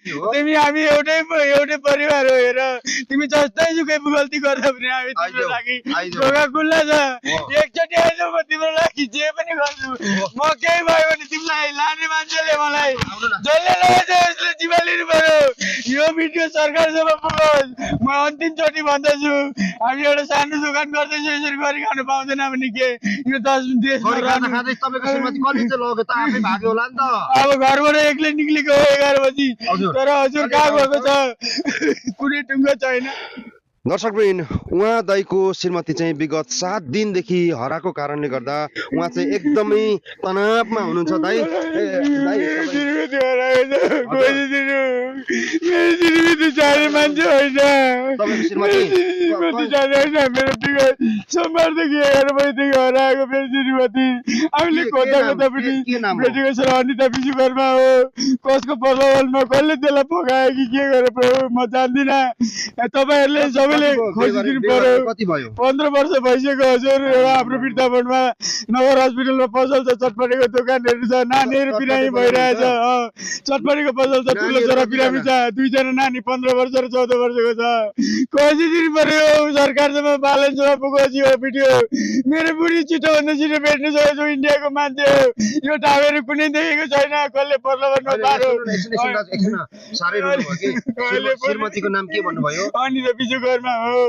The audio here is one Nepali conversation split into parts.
तिमी हामी एउटै परिवार हो हेर तिमी जस्तै जुकै गल्ती गर्दा पनि हामी तिम्रो लागि ढोका खुल्ला छ एकचोटि आइज म तिम्रो लागि जे पनि गर्छु म केही भयो भने तिमीलाई लाने मान्छेले मलाई जसले लगाएछ यसले जिम्मा लिनु पर्यो यो भिडियो सरकारसम्म पुगोस् म अन्तिम चोटि भन्दछु हामी एउटा सानो दोकान गर्दैछौँ यसरी गरी खानु पाउँदैन भने के यो देशमा अब घरबाट एक्लै निक्लेको हो 11 बजी तर हजुर कहाँ गएको छ कुनै टुङ्गो छैन। दर्शकवृन्द उहाँ दाइको श्रीमती चाहिँ विगत 7 दिनदेखि हराएको कारणले गर्दा उहाँ चाहिँ एकदमै तनावमा हुनुहुन्छ। दाइ सोमबारदेखि 11 बजीदेखि हराएको मेरो श्रीमती हामीले खोज्दा खोज्दा पनि भेटेको छ अनिता विश्वकर्मा हो कसको प्रलोभनमा कसले त्यसलाई पकायो कि के गरे प्रभु म जान्दिनँ तपाईँहरूले सबैले खोजिदिनु पर्यो। 15 वर्ष भइसक्यो हजुर हाम्रो वृद्धावनमा नगर हस्पिटलमा पसल छ चटपटेको दोकानहरू छ नानीहरू बिरामी भइरहेछ चटपटेको पसल छ ठुलो छोरा बिरामी छ 2 जना नानी 15 वर्ष र 14 वर्षको छ खोजिदिनु पर्यो सरकारसम्म बालनसम्म पुगोस् यो भिडियो मेरो बुढी छिटो भन्दा छिटो भेट्नु सक्छु इन्डियाको मान्छे हो यो ठाउँहरू कुनै देखेको छैन कसले प्रलोभनमा पार्यो। श्रीमतीको नाम के भन्नुभयो? अनिता विश्वकर्मा हो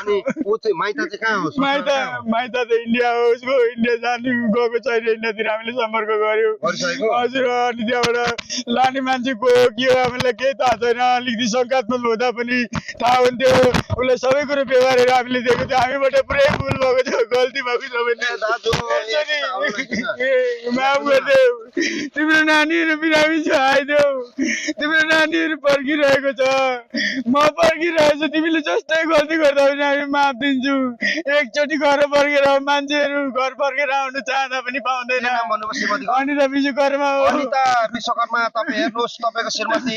अनि उ चाहिँ माइता चाहिँ कहाँ हो? माइता त इन्डिया हो उसको इन्डिया जानु गएको छैन इन्डियातिर हामीले सम्पर्क गर्यो हजुर अनि त्यहाँबाट लाने मान्छे को हो के हो हामीलाई केही थाहा छैन अलिकति शङ्कात्मक हुँदा पनि थाहा हुन्थ्यो उसलाई सबै कुरो व्यवहारहरू हामीले दिएको थियो हामीबाट पुरै भुल भएको थियो गल्ती भएको सबै माफ गरिदेऊ तिम्रो नानीहरू बिरामी छ आइदेऊ तिम्रो नानीहरू पर्खिरहेको छ म पर्खिरहेछु तिमीले जस्तै गल्ती गर्दा पनि हामी माफ दिन्छु एकचोटि घर फर्केर मान्छेहरू घर फर्केर आउनु चाहँदा पनि पाउँदैन। अनिता विश्वकर्मा हो। अनिता विश्वकर्मा तपाईँ हेर्नुहोस् तपाईँको श्रीमती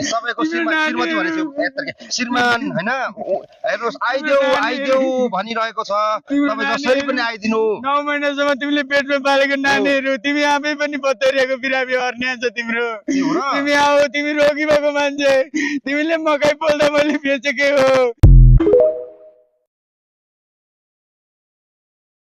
सबैको श्रीमती भनेको श्रीमान हैन हेर्नुहोस् आइदेऊ भनिरहेको छ तपाईँ जसरी पनि आइदिनु 9 महिनासम्म तिमीले पेटमा पालेको नानीहरू तिमी आफै पनि बत्तरिएको बिरामी हर्निया छ तिम्रो तिमी आऊ तिमी रोगी भएको मान्छे तिमीले मकै पोल्दा मैले बेचेकै हो।